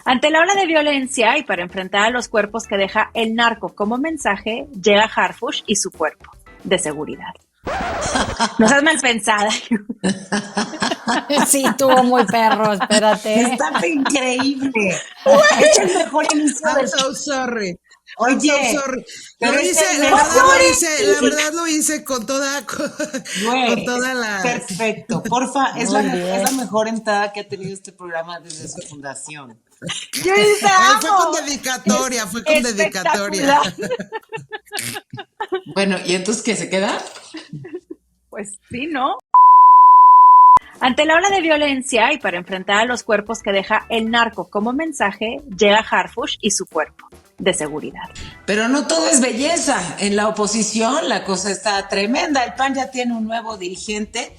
Ante la ola de violencia y para enfrentar a los cuerpos que deja el narco como mensaje, llega Harfush y su cuerpo de seguridad. No seas mal pensada. Sí, estuvo muy perro, espérate. Está increíble. Es el mejor inicio I'm del... so sorry. Oye, I'm so sorry. pero Lo es hice, el la mejor. verdad lo hice con toda Güey, la... perfecto. Porfa, es Muy la bien. mejor entrada que ha tenido este programa desde su fundación. Yo te amo. Fue con dedicatoria, fue con dedicatoria. Espectacular. Bueno, ¿y entonces qué se queda? Pues sí, ¿no? Ante la ola de violencia y para enfrentar a los cuerpos que deja el narco como mensaje, llega Harfush y su cuerpo de seguridad. Pero no todo es belleza. En la oposición la cosa está tremenda. El PAN ya tiene un nuevo dirigente.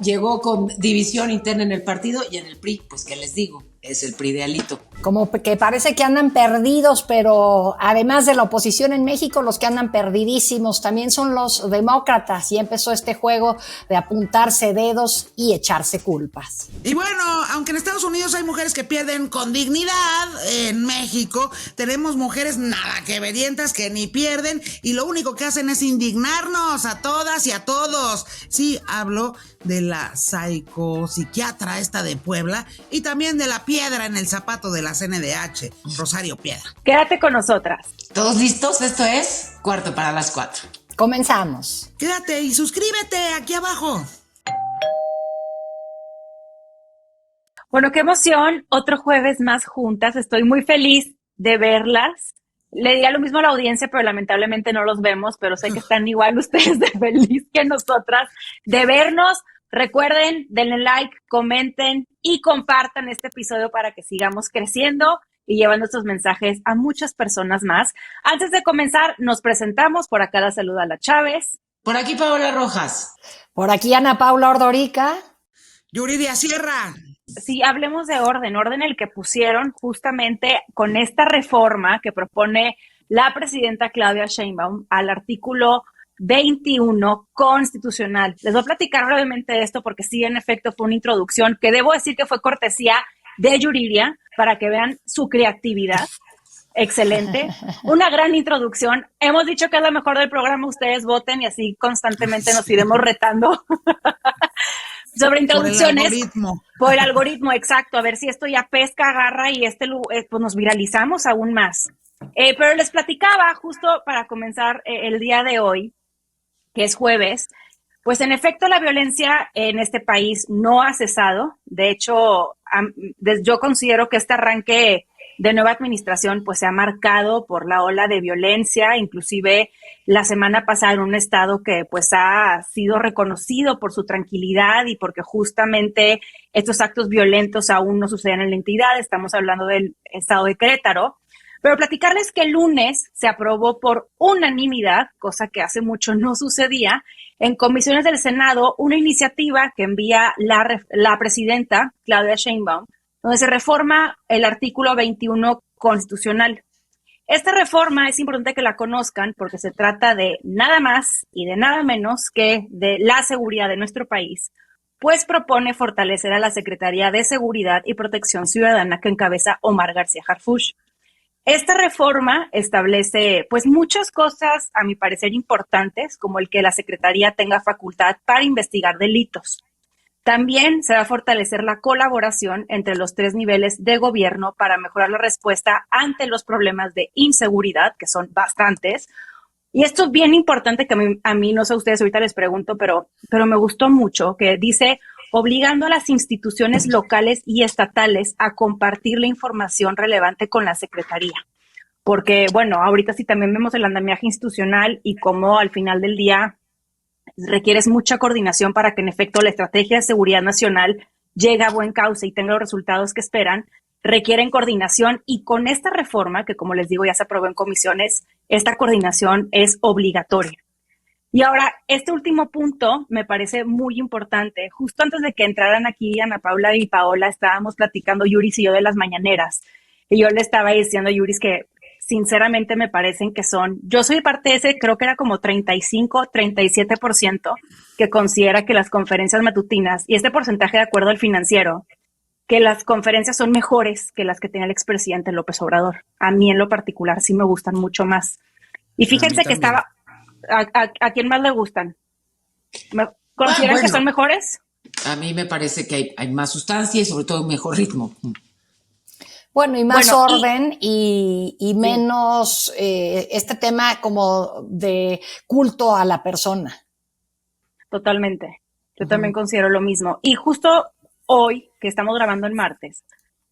Llegó con división interna en el partido y en el PRI, pues qué les digo, es el PRI de Alito. Como que parece que andan perdidos, pero además de la oposición en México, los que andan perdidísimos también son los demócratas, y empezó este juego de apuntarse dedos y echarse culpas. Y bueno, aunque en Estados Unidos hay mujeres que pierden con dignidad, en México tenemos mujeres nada que obedientes que ni pierden y lo único que hacen es indignarnos a todas y a todos. Sí, hablo de la psiquiatra esta de Puebla y también de la piedra en el zapato de la CNDH, Rosario Piedra. Quédate con nosotras. ¿Todos listos? Esto es Cuarto para las 4. Comenzamos. Quédate y suscríbete aquí abajo. Bueno, qué emoción. Otro jueves más juntas. Estoy muy feliz de verlas. Le diría lo mismo a la audiencia, pero lamentablemente no los vemos, pero sé que están igual ustedes de feliz que nosotras de vernos. Recuerden, denle like, comenten y compartan este episodio para que sigamos creciendo y llevando estos mensajes a muchas personas más. Antes de comenzar, nos presentamos. Por acá la saluda La Chávez. Por aquí Paola Rojas. Por aquí Ana Paula Ordorica. Yuridia Sierra. Sí, hablemos de orden el que pusieron justamente con esta reforma que propone la presidenta Claudia Sheinbaum al artículo 21 constitucional. Les voy a platicar brevemente de esto porque sí, en efecto, fue una introducción que debo decir que fue cortesía de Yuridia para que vean su creatividad. Excelente. Una gran introducción. Hemos dicho que es la mejor del programa. Ustedes voten y así constantemente nos iremos retando sobre introducciones. Por el algoritmo, exacto. A ver si esto ya pesca, agarra y pues nos viralizamos aún más. Pero les platicaba justo para comenzar el día de hoy, que es jueves, pues en efecto la violencia en este país no ha cesado. De hecho, yo considero que este arranque de nueva administración pues se ha marcado por la ola de violencia, inclusive la semana pasada en un estado que pues ha sido reconocido por su tranquilidad y porque justamente estos actos violentos aún no suceden en la entidad. Estamos hablando del estado de Querétaro. Pero platicarles que el lunes se aprobó por unanimidad, cosa que hace mucho no sucedía, en comisiones del Senado, una iniciativa que envía la presidenta Claudia Sheinbaum, donde se reforma el artículo 21 constitucional. Esta reforma es importante que la conozcan porque se trata de nada más y de nada menos que de la seguridad de nuestro país, pues propone fortalecer a la Secretaría de Seguridad y Protección Ciudadana que encabeza Omar García Harfush. Esta reforma establece pues muchas cosas, a mi parecer, importantes, como el que la Secretaría tenga facultad para investigar delitos. También se va a fortalecer la colaboración entre los 3 niveles de gobierno para mejorar la respuesta ante los problemas de inseguridad, que son bastantes. Y esto es bien importante que a mí no sé a ustedes, ahorita les pregunto, pero me gustó mucho, que dice obligando a las instituciones locales y estatales a compartir la información relevante con la Secretaría. Porque, bueno, ahorita sí también vemos el andamiaje institucional y cómo al final del día requieres mucha coordinación para que en efecto la estrategia de seguridad nacional llegue a buen cauce y tenga los resultados que esperan. Requieren coordinación y con esta reforma, que como les digo ya se aprobó en comisiones, esta coordinación es obligatoria. Y ahora, este último punto me parece muy importante. Justo antes de que entraran aquí Ana Paula y Paola, estábamos platicando Yuris y yo de las mañaneras. Y yo le estaba diciendo a Yuris que sinceramente me parecen que yo soy parte de ese, creo que era como 35, 37% que considera que las conferencias matutinas, y este porcentaje de acuerdo al Financiero, que las conferencias son mejores que las que tenía el expresidente López Obrador. A mí en lo particular sí me gustan mucho más. Y fíjense que estaba, ¿a quién más le gustan? ¿Consideran que son mejores? A mí me parece que hay más sustancia y sobre todo un mejor ritmo. Bueno, y más orden y menos este tema como de culto a la persona. Totalmente. Yo también considero lo mismo. Y justo hoy, que estamos grabando el martes,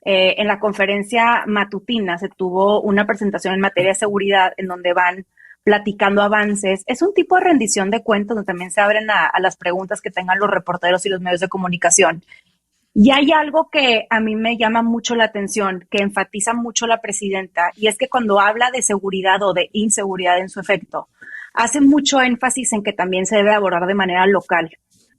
en la conferencia matutina se tuvo una presentación en materia de seguridad en donde van platicando avances. Es un tipo de rendición de cuentas donde también se abren a las preguntas que tengan los reporteros y los medios de comunicación. Y hay algo que a mí me llama mucho la atención, que enfatiza mucho la presidenta, y es que cuando habla de seguridad o de inseguridad en su efecto, hace mucho énfasis en que también se debe abordar de manera local,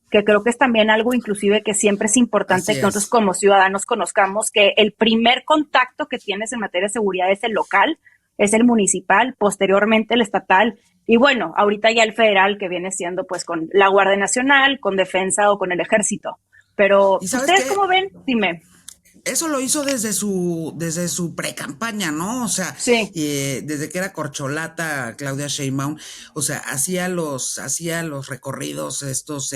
que creo que es también algo inclusive que siempre es importante que nosotros como ciudadanos conozcamos, que el primer contacto que tienes en materia de seguridad es el local, es el municipal, posteriormente el estatal, y bueno, ahorita ya el federal, que viene siendo pues con la Guardia Nacional, con Defensa o con el Ejército. Pero, ¿ustedes cómo ven? Dime. Eso lo hizo desde su pre-campaña, ¿no? O sea, desde que era corcholata Claudia Sheinbaum, o sea, hacía los recorridos estos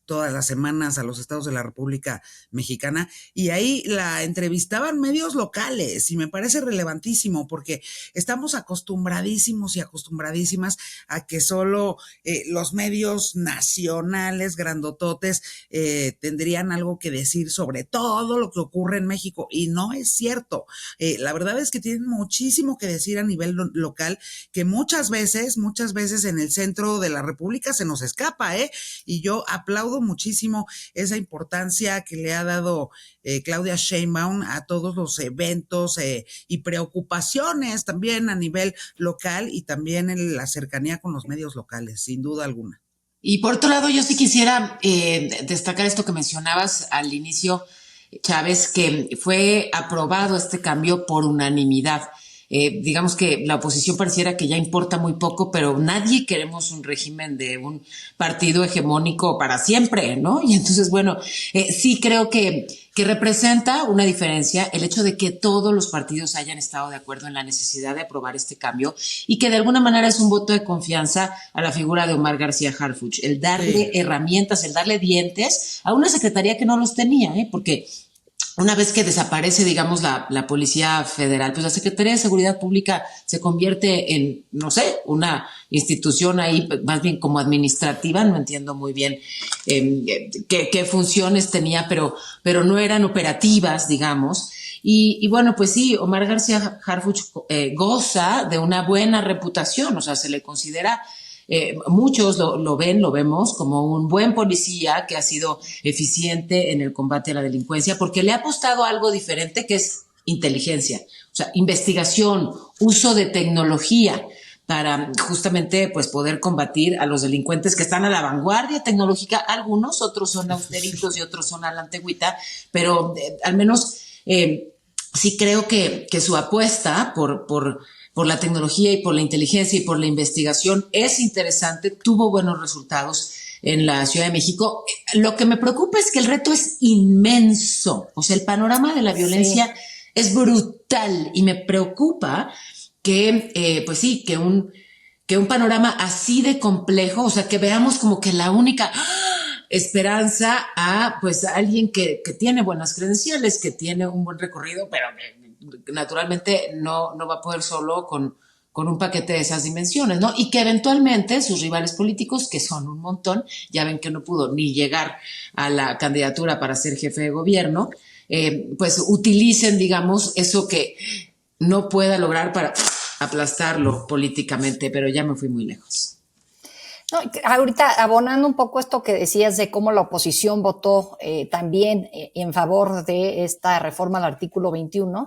todas las semanas a los estados de la República Mexicana, y ahí la entrevistaban medios locales, y me parece relevantísimo porque estamos acostumbradísimos y acostumbradísimas a que solo los medios nacionales grandototes tendrían algo que decir sobre todo lo que ocurre en México, y no es cierto. La verdad es que tienen muchísimo que decir a nivel local, que muchas veces en el centro de la República se nos escapa, y yo aplaudo muchísimo esa importancia que le ha dado Claudia Sheinbaum a todos los eventos y preocupaciones también a nivel local, y también en la cercanía con los medios locales, sin duda alguna. Y por otro lado, yo sí quisiera destacar esto que mencionabas al inicio, Chávez, que fue aprobado este cambio por unanimidad. Digamos que la oposición pareciera que ya importa muy poco, pero nadie queremos un régimen de un partido hegemónico para siempre, ¿no? Y entonces, bueno, sí creo que representa una diferencia el hecho de que todos los partidos hayan estado de acuerdo en la necesidad de aprobar este cambio, y que de alguna manera es un voto de confianza a la figura de Omar García Harfuch, el darle herramientas, el darle dientes a una secretaría que no los tenía, porque una vez que desaparece, digamos, la Policía Federal, pues la Secretaría de Seguridad Pública se convierte en, no sé, una institución ahí más bien como administrativa, no entiendo muy bien qué funciones tenía, pero no eran operativas, digamos. Y bueno, pues sí, Omar García Harfuch goza de una buena reputación, o sea, se le considera... muchos lo vemos como un buen policía que ha sido eficiente en el combate a la delincuencia, porque le ha apostado a algo diferente, que es inteligencia, o sea, investigación, uso de tecnología para justamente pues poder combatir a los delincuentes que están a la vanguardia tecnológica. Algunos, otros son austeritos y otros son a la antigüita, pero al menos sí creo que su apuesta por la tecnología y por la inteligencia y por la investigación es interesante, tuvo buenos resultados en la Ciudad de México. Lo que me preocupa es que el reto es inmenso, o sea, el panorama de la violencia es brutal, y me preocupa que, pues sí, que un panorama así de complejo, o sea, que veamos como que la única esperanza a pues a alguien que tiene buenas credenciales, que tiene un buen recorrido, pero naturalmente no va a poder solo con un paquete de esas dimensiones, ¿no? Y que eventualmente sus rivales políticos, que son un montón, ya ven que no pudo ni llegar a la candidatura para ser jefe de gobierno, pues utilicen, digamos, eso que no pueda lograr para aplastarlo políticamente, pero ya me fui muy lejos. No, ahorita abonando un poco esto que decías de cómo la oposición votó también en favor de esta reforma al artículo 21,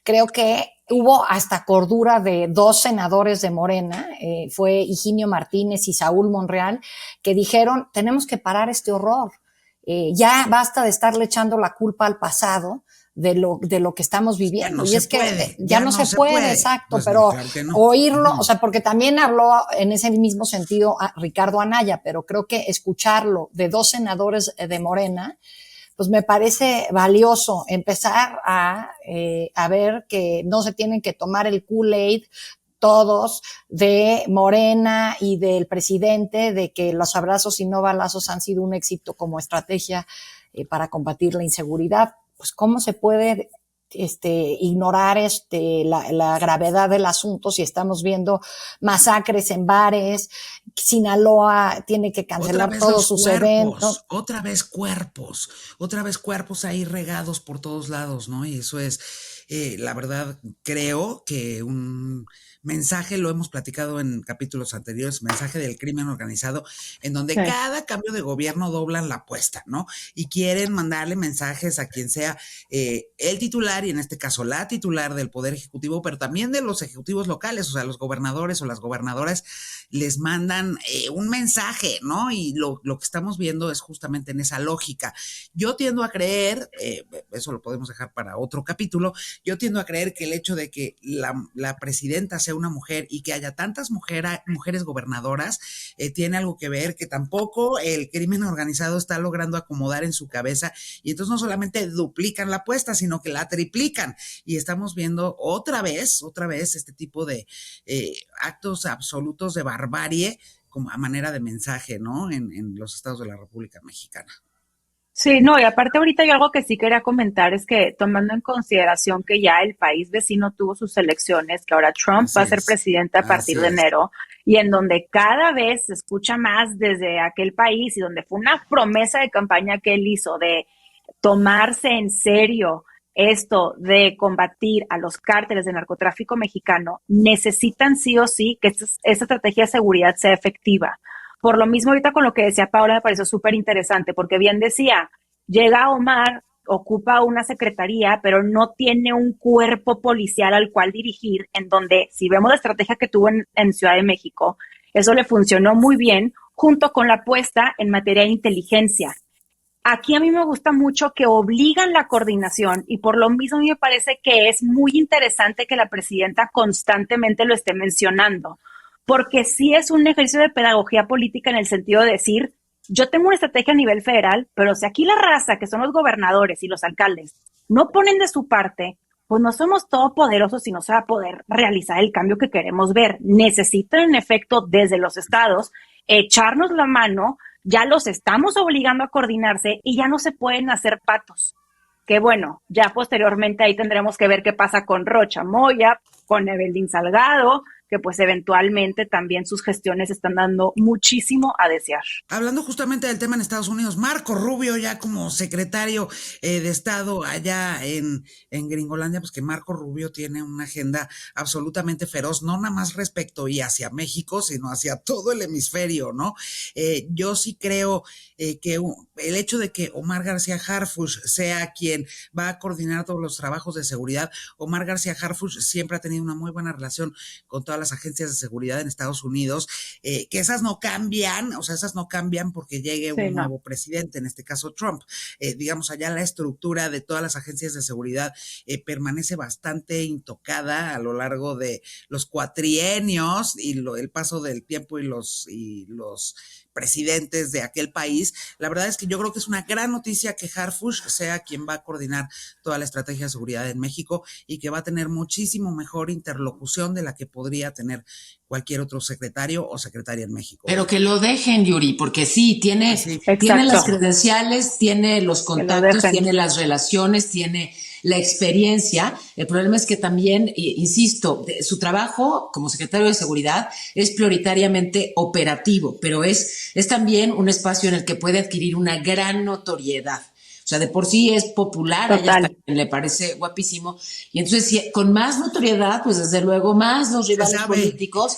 creo que hubo hasta cordura de dos senadores de Morena, fue Higinio Martínez y Saúl Monreal, que dijeron, tenemos que parar este horror, ya basta de estarle echando la culpa al pasado de lo que estamos viviendo. Y es que ya no se puede, exacto, pues pero claro no. Oírlo, o sea, porque también habló en ese mismo sentido a Ricardo Anaya, pero creo que escucharlo de dos senadores de Morena, pues me parece valioso empezar a ver que no se tienen que tomar el Kool-Aid todos de Morena y del presidente, de que los abrazos y no balazos han sido un éxito como estrategia para combatir la inseguridad. Pues cómo se puede ignorar la gravedad del asunto si estamos viendo masacres en bares. Sinaloa tiene que cancelar todos sus eventos. Otra vez cuerpos ahí regados por todos lados, ¿no? Y eso es, la verdad, creo que un mensaje, lo hemos platicado en capítulos anteriores, mensaje del crimen organizado, en donde cada cambio de gobierno doblan la apuesta, ¿no? Y quieren mandarle mensajes a quien sea el titular, y en este caso la titular del Poder Ejecutivo, pero también de los ejecutivos locales, o sea, los gobernadores o las gobernadoras les mandan un mensaje, ¿no? Y lo que estamos viendo es justamente en esa lógica. Yo tiendo a creer, eso lo podemos dejar para otro capítulo, yo tiendo a creer que el hecho de que la presidenta sea una mujer y que haya tantas mujeres gobernadoras tiene algo que ver, que tampoco el crimen organizado está logrando acomodar en su cabeza, y entonces no solamente duplican la apuesta, sino que la triplican, y estamos viendo otra vez este tipo de actos absolutos de barbarie como a manera de mensaje, ¿no? En los estados de la República Mexicana. Sí, no, y aparte ahorita hay algo que sí quería comentar, es que tomando en consideración que ya el país vecino tuvo sus elecciones, que ahora Trump va a ser presidente a partir de enero, y en donde cada vez se escucha más desde aquel país, y donde fue una promesa de campaña que él hizo de tomarse en serio esto de combatir a los cárteles de narcotráfico mexicano, necesitan sí o sí que esta estrategia de seguridad sea efectiva. Por lo mismo, ahorita con lo que decía Paola me pareció súper interesante, porque bien decía, llega Omar, ocupa una secretaría, pero no tiene un cuerpo policial al cual dirigir, en donde, si vemos la estrategia que tuvo en Ciudad de México, eso le funcionó muy bien, junto con la apuesta en materia de inteligencia. Aquí a mí me gusta mucho que obligan la coordinación, y por lo mismo a mí me parece que es muy interesante que la presidenta constantemente lo esté mencionando, porque sí es un ejercicio de pedagogía política en el sentido de decir, yo tengo una estrategia a nivel federal, pero si aquí la raza, que son los gobernadores y los alcaldes, no ponen de su parte, pues no somos todopoderosos y no se va a poder realizar el cambio que queremos ver. Necesitan, en efecto, desde los estados, echarnos la mano. Ya los estamos obligando a coordinarse y ya no se pueden hacer patos. Que bueno, ya posteriormente ahí tendremos que ver qué pasa con Rocha Moya, con Evelyn Salgado, que pues eventualmente también sus gestiones están dando muchísimo a desear. Hablando justamente del tema en Estados Unidos, Marco Rubio ya como secretario de Estado allá en Gringolandia, pues que Marco Rubio tiene una agenda absolutamente feroz, no nada más respecto y hacia México, sino hacia todo el hemisferio, ¿no? Yo sí creo que el hecho de que Omar García Harfuch sea quien va a coordinar todos los trabajos de seguridad, Omar García Harfuch siempre ha tenido una muy buena relación con todas las agencias de seguridad en Estados Unidos, que esas no cambian, o sea, esas no cambian porque llegue un nuevo presidente, en este caso Trump. Digamos, allá la estructura de todas las agencias de seguridad permanece bastante intocada a lo largo de los cuatrienios y el paso del tiempo y los presidentes de aquel país. La verdad es que yo creo que es una gran noticia que Harfuch sea quien va a coordinar toda la estrategia de seguridad en México y que va a tener muchísimo mejor interlocución de la que podría tener cualquier otro secretario o secretaria en México. Pero que lo dejen, Yuri, porque sí, tiene las credenciales, tiene los contactos, tiene las relaciones, tiene la experiencia. El problema es que también, insisto, su trabajo como secretario de seguridad es prioritariamente operativo, pero es también un espacio en el que puede adquirir una gran notoriedad. O sea, de por sí es popular, a ella le parece guapísimo, y entonces con más notoriedad, pues desde luego más los rivales políticos,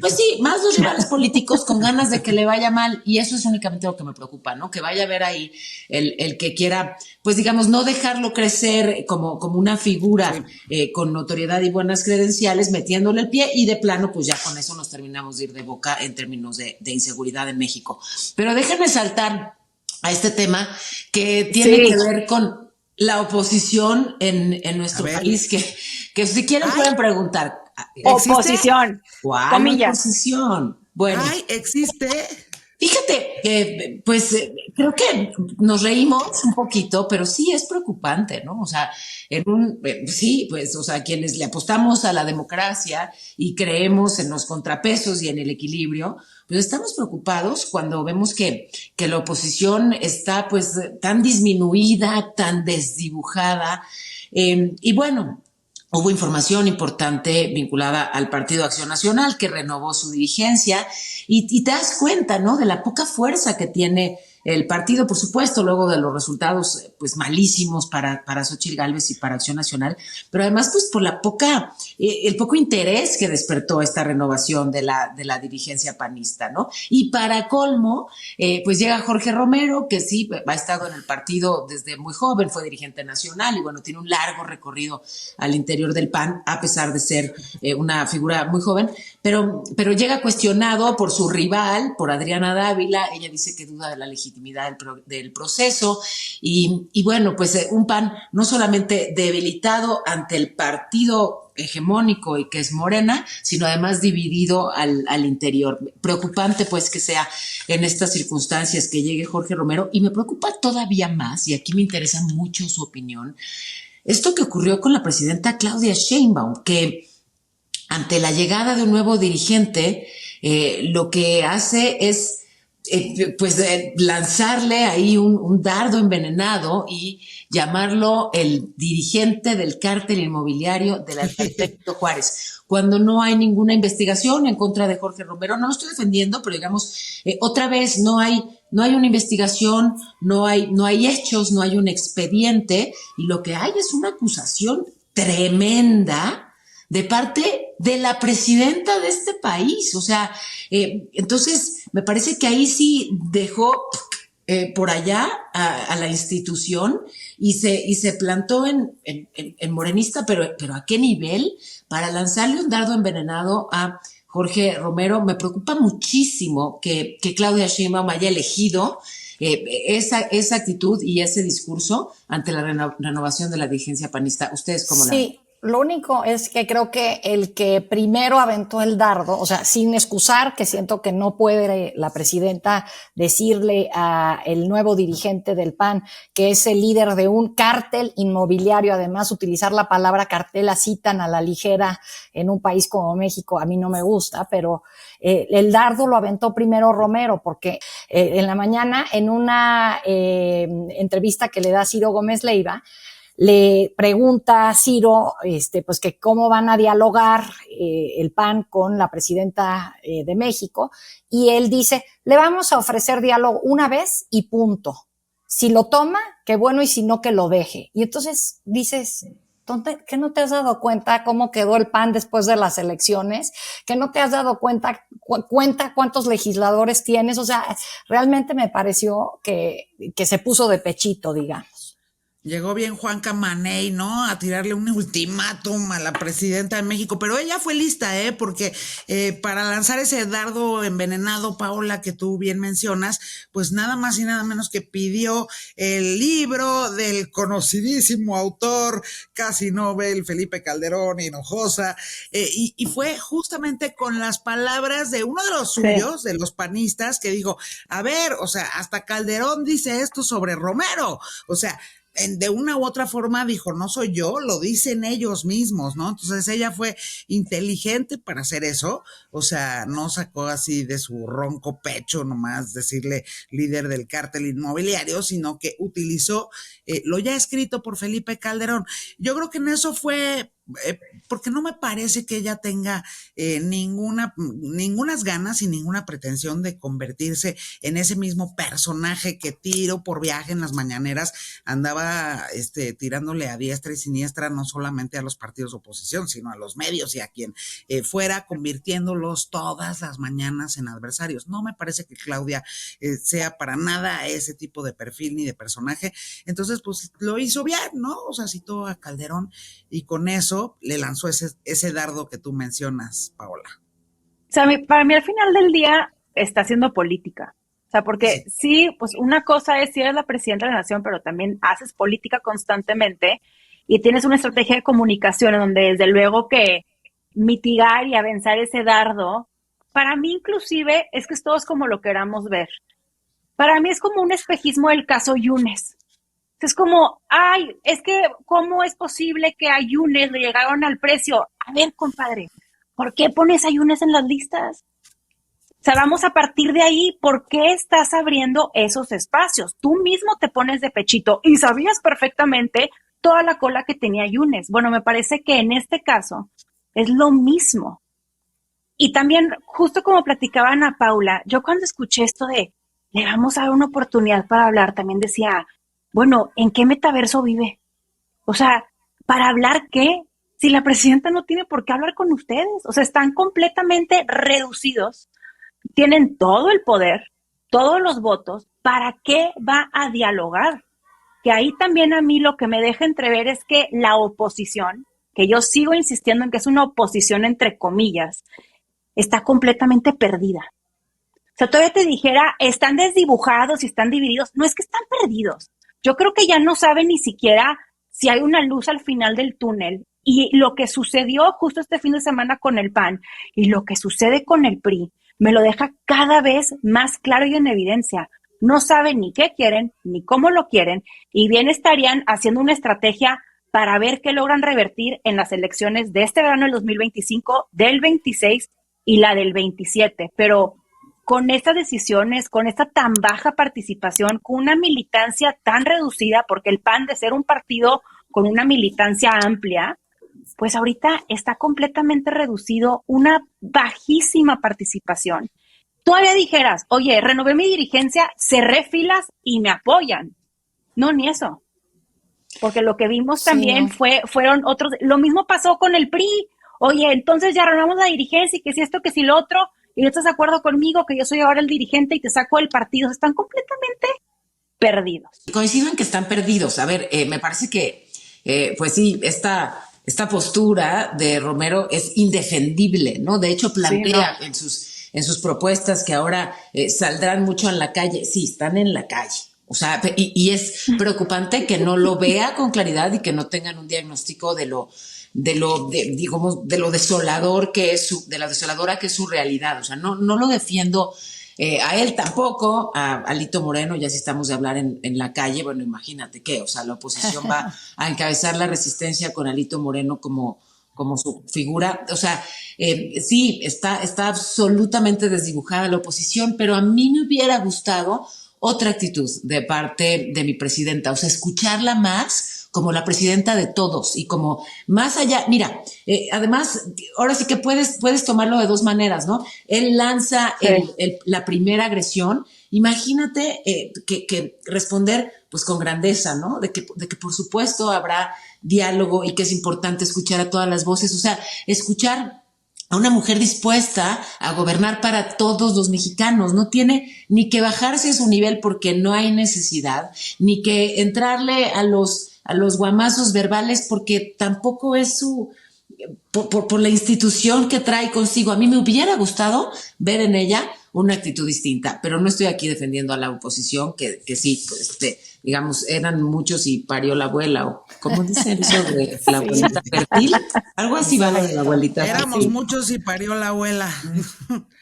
pues sí, más los rivales políticos con ganas de que le vaya mal, y eso es únicamente lo que me preocupa, ¿no? Que vaya a ver ahí el que quiera, pues digamos, no dejarlo crecer como una figura con notoriedad y buenas credenciales, metiéndole el pie, y de plano, pues ya con eso nos terminamos de ir de boca en términos de inseguridad en México. Pero déjenme saltar a este tema que tiene que ver con la oposición en nuestro país, que si quieren pueden preguntar. Oposición. ¿Cuál oposición? Bueno. ¿Existe? Fíjate, pues creo que nos reímos un poquito, pero sí es preocupante, ¿no? O sea, sí, pues, o sea, quienes le apostamos a la democracia y creemos en los contrapesos y en el equilibrio, pues estamos preocupados cuando vemos que la oposición está pues tan disminuida, tan desdibujada, y bueno, hubo información importante vinculada al Partido Acción Nacional que renovó su dirigencia y te das cuenta, ¿no? De la poca fuerza que tiene el partido, por supuesto, luego de los resultados pues malísimos para Xóchitl Gálvez y para Acción Nacional, pero además pues por el poco interés que despertó esta renovación de la dirigencia panista, ¿no? Y para colmo, pues llega Jorge Romero, que sí, ha estado en el partido desde muy joven, fue dirigente nacional y bueno, tiene un largo recorrido al interior del PAN, a pesar de ser una figura muy joven, pero llega cuestionado por su rival, por Adriana Dávila. Ella dice que duda de la legitimidad del proceso y bueno, pues un PAN no solamente debilitado ante el partido hegemónico y que es Morena, sino además dividido al interior. Preocupante pues que sea en estas circunstancias que llegue Jorge Romero, y me preocupa todavía más, y aquí me interesa mucho su opinión, esto que ocurrió con la presidenta Claudia Sheinbaum, que ante la llegada de un nuevo dirigente, lo que hace es lanzarle ahí un dardo envenenado y llamarlo el dirigente del cártel inmobiliario del arquitecto Juárez, cuando no hay ninguna investigación en contra de Jorge Romero. No lo estoy defendiendo, pero digamos, otra vez no hay una investigación, no hay hechos, no hay un expediente, y lo que hay es una acusación tremenda de parte de la presidenta de este país. O sea, entonces me parece que ahí sí dejó por allá a la institución y se plantó en morenista, pero ¿a qué nivel? Para lanzarle un dardo envenenado a Jorge Romero. Me preocupa muchísimo que Claudia Sheinbaum haya elegido esa actitud y ese discurso ante la renovación de la dirigencia panista. ¿Ustedes cómo la ven? Sí. Lo único es que creo que el que primero aventó el dardo, o sea, sin excusar, que siento que no puede la presidenta decirle a el nuevo dirigente del PAN, que es el líder de un cártel inmobiliario, además utilizar la palabra cartel así tan a la ligera en un país como México, a mí no me gusta, pero el dardo lo aventó primero Romero, porque en la mañana, en una entrevista que le da Ciro Gómez Leiva, le pregunta a Ciro, pues que cómo van a dialogar el PAN con la presidenta de México, y él dice, le vamos a ofrecer diálogo una vez y punto. Si lo toma, qué bueno, y si no, que lo deje. Y entonces dices, ¿qué no te has dado cuenta cómo quedó el PAN después de las elecciones? ¿Que no te has dado cuenta cuántos legisladores tienes? O sea, realmente me pareció que se puso de pechito, digamos. Llegó bien Juan Camaney, ¿no? A tirarle un ultimátum a la presidenta de México, pero ella fue lista, porque para lanzar ese dardo envenenado, Paola, que tú bien mencionas, pues nada más y nada menos que pidió el libro del conocidísimo autor, casi Nobel, Felipe Calderón Hinojosa, y fue justamente con las palabras de uno de los suyos, de los panistas, que dijo, a ver, o sea, hasta Calderón dice esto sobre Romero, o sea, de una u otra forma dijo, no soy yo, lo dicen ellos mismos, ¿no? Entonces ella fue inteligente para hacer eso, o sea, no sacó así de su ronco pecho nomás decirle líder del cártel inmobiliario, sino que utilizó lo ya escrito por Felipe Calderón. Yo creo que en eso fue... porque no me parece que ella tenga ningunas ganas y ninguna pretensión de convertirse en ese mismo personaje que tiro por viaje en las mañaneras andaba tirándole a diestra y siniestra, no solamente a los partidos de oposición, sino a los medios y a quien fuera, convirtiéndolos todas las mañanas en adversarios. No me parece que Claudia sea para nada ese tipo de perfil ni de personaje. Entonces, pues lo hizo bien, ¿no? O sea, citó a Calderón y con eso le lanzó ese dardo que tú mencionas, Paola. O sea, para mí al final del día está haciendo política. O sea, porque sí, pues una cosa es si eres la presidenta de la nación, pero también haces política constantemente y tienes una estrategia de comunicación en donde desde luego que mitigar y avanzar ese dardo para mí inclusive es que todo es como lo queramos ver. Para mí es como un espejismo del caso Yunes. Es como, ay, es que, ¿cómo es posible que a Yunes le llegaron al precio? A ver, compadre, ¿por qué pones a Yunes en las listas? O sea, vamos a partir de ahí, ¿por qué estás abriendo esos espacios? Tú mismo te pones de pechito y sabías perfectamente toda la cola que tenía Yunes. Bueno, me parece que en este caso es lo mismo. Y también, justo como platicaba Ana Paula, yo cuando escuché esto de le vamos a dar una oportunidad para hablar, también decía, bueno, ¿en qué metaverso vive? O sea, ¿para hablar qué? Si la presidenta no tiene por qué hablar con ustedes. O sea, están completamente reducidos, tienen todo el poder, todos los votos. ¿Para qué va a dialogar? Que ahí también a mí lo que me deja entrever es que la oposición, que yo sigo insistiendo en que es una oposición entre comillas, está completamente perdida. O sea, todavía te dijera, están desdibujados y están divididos. No es que están perdidos. Yo creo que ya no saben ni siquiera si hay una luz al final del túnel. Y lo que sucedió justo este fin de semana con el PAN y lo que sucede con el PRI me lo deja cada vez más claro y en evidencia. No saben ni qué quieren, ni cómo lo quieren, y bien estarían haciendo una estrategia para ver qué logran revertir en las elecciones de este verano del 2025, del 26 y la del 27. Pero con estas decisiones, con esta tan baja participación, con una militancia tan reducida, porque el PAN de ser un partido con una militancia amplia, pues ahorita está completamente reducido, una bajísima participación. Todavía dijeras, oye, renové mi dirigencia, cerré filas y me apoyan. No, ni eso. Porque lo que vimos también no. fueron otros, lo mismo pasó con el PRI. Oye, entonces ya renovamos la dirigencia y que si esto, que si lo otro, y no estás de acuerdo conmigo que yo soy ahora el dirigente y te saco del partido. Están completamente perdidos. Coincido en que están perdidos. A ver, me parece que, pues sí, esta postura de Romero es indefendible, ¿no? De hecho, plantea Sí, no. en sus propuestas que ahora saldrán mucho en la calle. Sí, están en la calle. O sea, y es preocupante que no lo vea con claridad y que no tengan un diagnóstico digamos, de lo desolador que es de la desoladora que es su realidad. O sea, no lo defiendo a él tampoco, a Alito Moreno, ya si estamos de hablar en la calle, bueno, imagínate qué, o sea, la oposición va a encabezar la resistencia con Alito Moreno como su figura. O sea, sí, está absolutamente desdibujada la oposición, pero a mí me hubiera gustado otra actitud de parte de mi presidenta, o sea, escucharla más como la presidenta de todos y como más allá, mira, además, ahora sí que puedes tomarlo de dos maneras, ¿no? Él lanza Sí. la primera agresión, imagínate que responder pues con grandeza, ¿no? De que por supuesto habrá diálogo y que es importante escuchar a todas las voces, o sea, escuchar a una mujer dispuesta a gobernar para todos los mexicanos. No tiene ni que bajarse a su nivel porque no hay necesidad, ni que entrarle a los guamazos verbales porque tampoco es por la institución que trae consigo. A mí me hubiera gustado ver en ella una actitud distinta, pero no estoy aquí defendiendo a la oposición, que sí, pues, digamos, eran muchos y parió la abuela, o como dicen eso de la abuelita fértil, algo así va lo de la abuelita Éramos fértil. muchos y parió la abuela.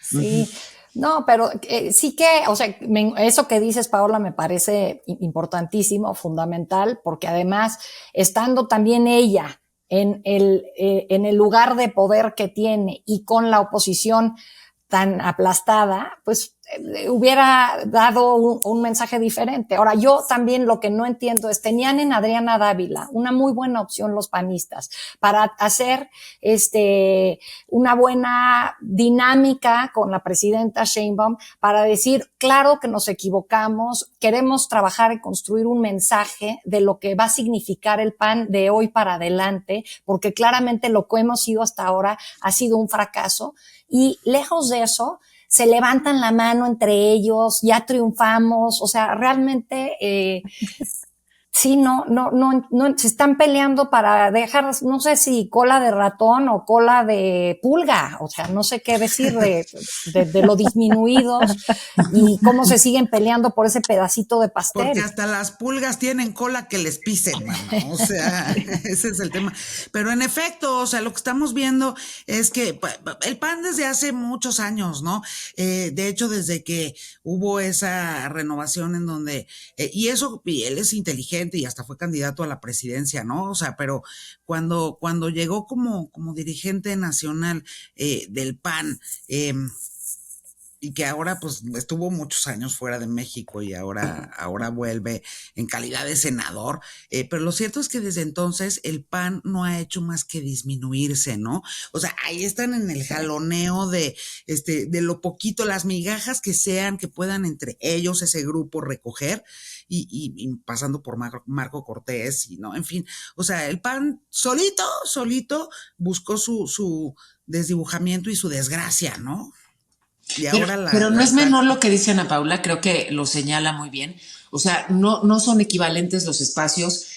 Sí, no, pero sí que, o sea, eso que dices, Paola, me parece importantísimo, fundamental, porque además, estando también ella en el lugar de poder que tiene y con la oposición tan aplastada, pues hubiera dado un mensaje diferente. Ahora, yo también lo que no entiendo es, tenían en Adriana Dávila una muy buena opción los panistas para hacer una buena dinámica con la presidenta Sheinbaum para decir, claro que nos equivocamos, queremos trabajar y construir un mensaje de lo que va a significar el PAN de hoy para adelante, porque claramente lo que hemos sido hasta ahora ha sido un fracaso. Y lejos de eso, se levantan la mano entre ellos, ya triunfamos, o sea, realmente Sí, no, se están peleando para dejar, no sé si cola de ratón o cola de pulga, o sea, no sé qué decir de lo disminuidos y cómo se siguen peleando por ese pedacito de pastel. Porque hasta las pulgas tienen cola que les pisen, mano. O sea, ese es el tema. Pero en efecto, o sea, lo que estamos viendo es que el PAN desde hace muchos años, ¿no? De hecho, desde que hubo esa renovación en donde, y él es inteligente y hasta fue candidato a la presidencia, ¿no? O sea, pero cuando llegó como dirigente nacional del PAN, y que ahora pues estuvo muchos años fuera de México y ahora vuelve en calidad de senador, pero lo cierto es que desde entonces el PAN no ha hecho más que disminuirse, ¿no? O sea, ahí están en el jaloneo de lo poquito, las migajas que sean, que puedan entre ellos ese grupo recoger, y pasando por Marco Cortés, y no, en fin, o sea, el PAN solito buscó su desdibujamiento y su desgracia, ¿no? Y ahora pero no es menor lo que dice Ana Paula, creo que lo señala muy bien. O sea, no son equivalentes los espacios.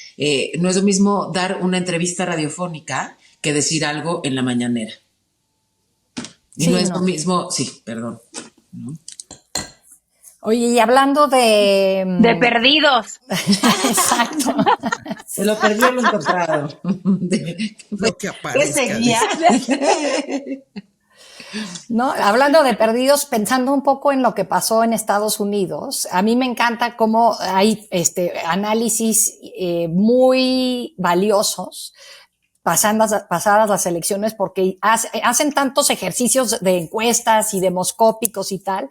No es lo mismo dar una entrevista radiofónica que decir algo en la mañanera. Y sí, no es lo mismo, sí, perdón. ¿No? Oye, y hablando de perdidos. Exacto. Se lo perdió lo encontrado. Lo que aparezca. ¿Qué seguía? No, hablando de perdidos, pensando un poco en lo que pasó en Estados Unidos, a mí me encanta cómo hay análisis muy valiosos pasadas las elecciones, porque hacen tantos ejercicios de encuestas y demoscópicos y tal,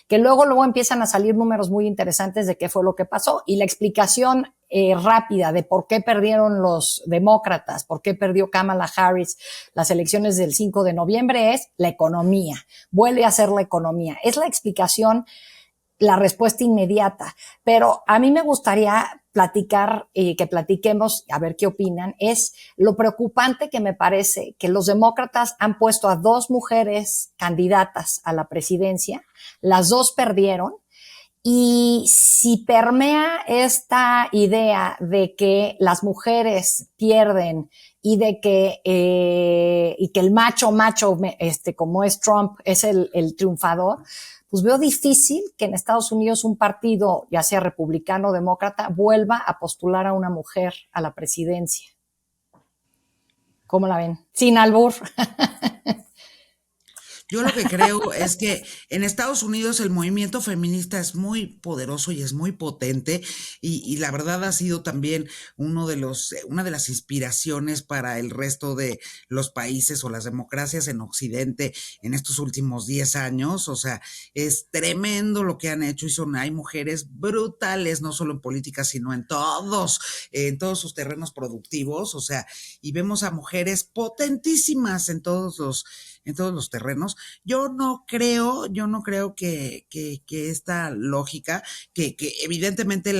que luego empiezan a salir números muy interesantes de qué fue lo que pasó, y la explicación rápida de por qué perdieron los demócratas, por qué perdió Kamala Harris las elecciones del 5 de noviembre es la economía. Vuelve a ser la economía. Es la explicación, la respuesta inmediata. Pero a mí me gustaría platicar, que platiquemos, a ver qué opinan, es lo preocupante que me parece que los demócratas han puesto a 2 mujeres candidatas a la presidencia, las 2 perdieron. Y si permea esta idea de que las mujeres pierden y de que el macho, como es Trump, es el triunfador, pues veo difícil que en Estados Unidos un partido, ya sea republicano o demócrata, vuelva a postular a una mujer a la presidencia. ¿Cómo la ven? Sin albur. Yo lo que creo es que en Estados Unidos el movimiento feminista es muy poderoso y es muy potente, y la verdad ha sido también una de las inspiraciones para el resto de los países o las democracias en Occidente en estos últimos 10 años. O sea, es tremendo lo que han hecho, y hay mujeres brutales, no solo en política, sino en todos sus terrenos productivos. O sea, y vemos a mujeres potentísimas en todos los terrenos. Yo no creo que esta lógica, que evidentemente en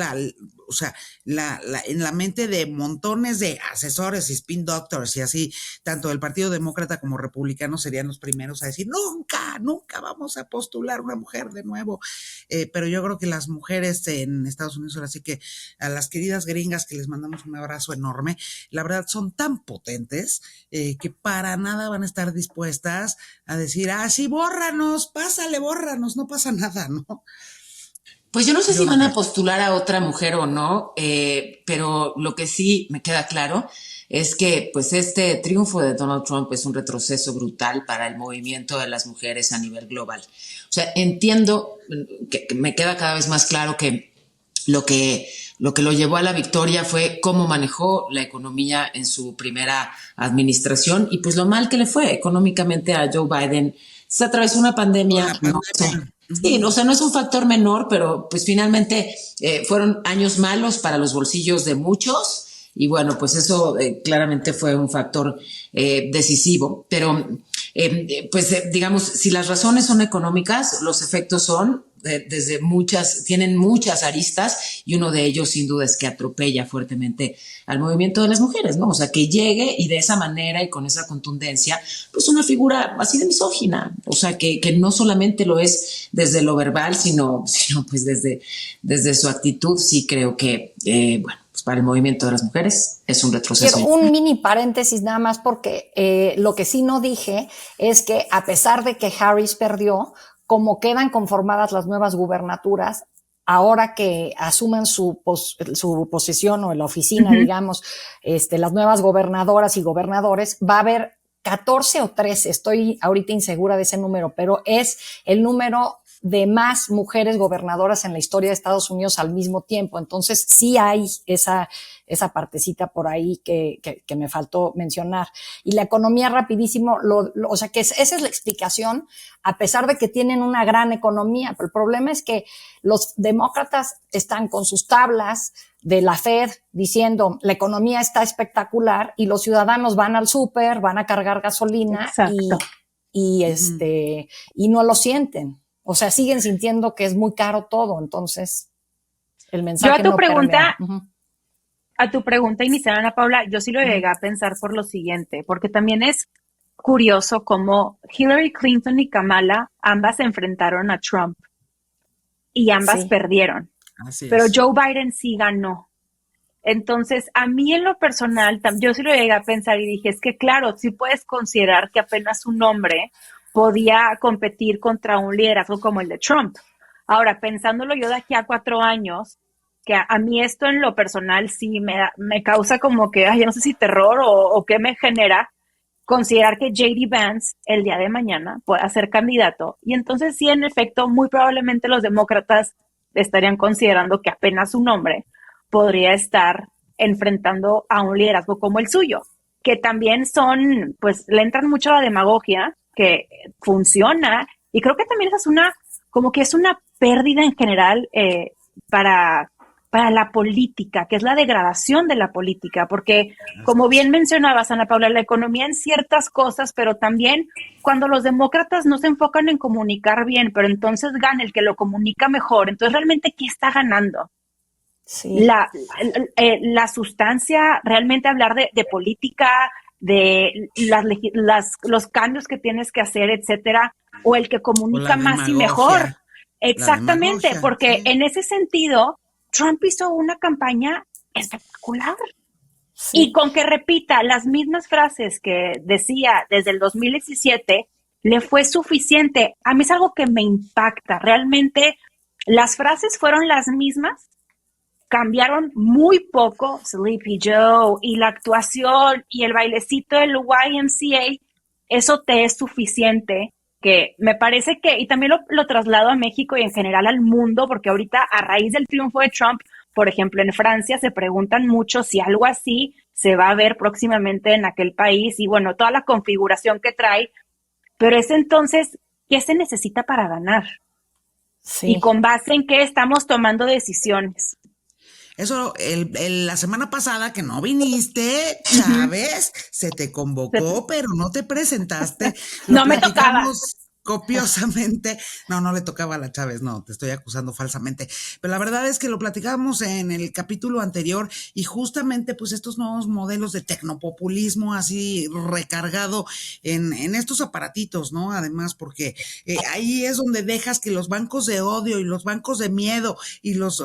la mente de montones de asesores y spin doctors y así, tanto del Partido Demócrata como Republicano, serían los primeros a decir, nunca vamos a postular una mujer de nuevo. Pero yo creo que las mujeres en Estados Unidos, ahora sí que a las queridas gringas, que les mandamos un abrazo enorme, la verdad son tan potentes que para nada van a estar dispuestas a decir, sí, bórranos, no pasa nada, ¿no? Pues yo no sé si van a postular a otra mujer o no, pero lo que sí me queda claro es que pues este triunfo de Donald Trump es un retroceso brutal para el movimiento de las mujeres a nivel global. O sea, entiendo que me queda cada vez más claro que lo que lo llevó a la victoria fue cómo manejó la economía en su primera administración, y pues lo mal que le fue económicamente a Joe Biden. Se atravesó una pandemia. Sí, o sea, no es un factor menor, pero pues finalmente fueron años malos para los bolsillos de muchos, y bueno, pues eso claramente fue un factor decisivo. Pero digamos, si las razones son económicas, los efectos son tienen muchas aristas, y uno de ellos sin duda es que atropella fuertemente al movimiento de las mujeres, ¿no? O sea, que llegue y de esa manera y con esa contundencia, pues una figura así de misógina, o sea, que no solamente lo es desde lo verbal, sino pues desde su actitud. Sí creo que, pues para el movimiento de las mujeres es un retroceso. Quiero un mini paréntesis nada más porque lo que sí no dije es que a pesar de que Harris perdió, como quedan conformadas las nuevas gubernaturas, ahora que asuman su posición o en la oficina, digamos, las nuevas gobernadoras y gobernadores, va a haber 14 o 13, estoy ahorita insegura de ese número, pero es el número de más mujeres gobernadoras en la historia de Estados Unidos al mismo tiempo. Entonces sí hay esa partecita por ahí que me faltó mencionar. Y la economía rapidísimo, o sea que esa es la explicación, a pesar de que tienen una gran economía. Pero el problema es que los demócratas están con sus tablas de la Fed diciendo la economía está espectacular y los ciudadanos van al súper, van a cargar gasolina y no lo sienten. O sea, siguen sintiendo que es muy caro todo, entonces el mensaje yo a tu no pregunta, permea. a tu pregunta inicial, Ana Paula, yo sí lo llegué a pensar por lo siguiente, porque también es curioso cómo Hillary Clinton y Kamala ambas se enfrentaron a Trump y ambas perdieron, pero Joe Biden sí ganó. Entonces, a mí en lo personal, yo sí lo llegué a pensar y dije, es que claro, sí puedes considerar que apenas un hombre podía competir contra un liderazgo como el de Trump. Ahora, pensándolo yo de aquí a 4 años, que a mí esto en lo personal sí me causa como que, yo no sé si terror o qué me genera, considerar que J.D. Vance el día de mañana pueda ser candidato. Y entonces sí, en efecto, muy probablemente los demócratas estarían considerando que apenas un hombre podría estar enfrentando a un liderazgo como el suyo, que también pues le entran mucho a la demagogia, que funciona, y creo que también esa es una pérdida en general para la política, que es la degradación de la política, porque como bien mencionabas, Ana Paula, la economía en ciertas cosas, pero también cuando los demócratas no se enfocan en comunicar bien, pero entonces gana el que lo comunica mejor, entonces realmente, ¿qué está ganando? Sí. La sustancia, realmente hablar de política, de los cambios que tienes que hacer, etcétera, o el que comunica más y mejor. Exactamente, porque en ese sentido, Trump hizo una campaña espectacular. Sí. Y con que repita las mismas frases que decía desde el 2017, le fue suficiente. A mí es algo que me impacta. Realmente, las frases fueron las mismas, cambiaron muy poco, Sleepy Joe y la actuación y el bailecito del YMCA, eso te es suficiente, que me parece que, y también lo traslado a México y en general al mundo, porque ahorita a raíz del triunfo de Trump, por ejemplo, en Francia se preguntan mucho si algo así se va a ver próximamente en aquel país y bueno, toda la configuración que trae, pero es entonces, ¿qué se necesita para ganar? Sí. Y con base en qué estamos tomando decisiones. Eso, la semana pasada que no viniste, Chávez, se te convocó, pero no te presentaste. No me tocaba. Copiosamente. No le tocaba a la Chávez, no, te estoy acusando falsamente. Pero la verdad es que lo platicábamos en el capítulo anterior y justamente pues estos nuevos modelos de tecnopopulismo así recargado en estos aparatitos, ¿no? Además, porque ahí es donde dejas que los bancos de odio y los bancos de miedo y los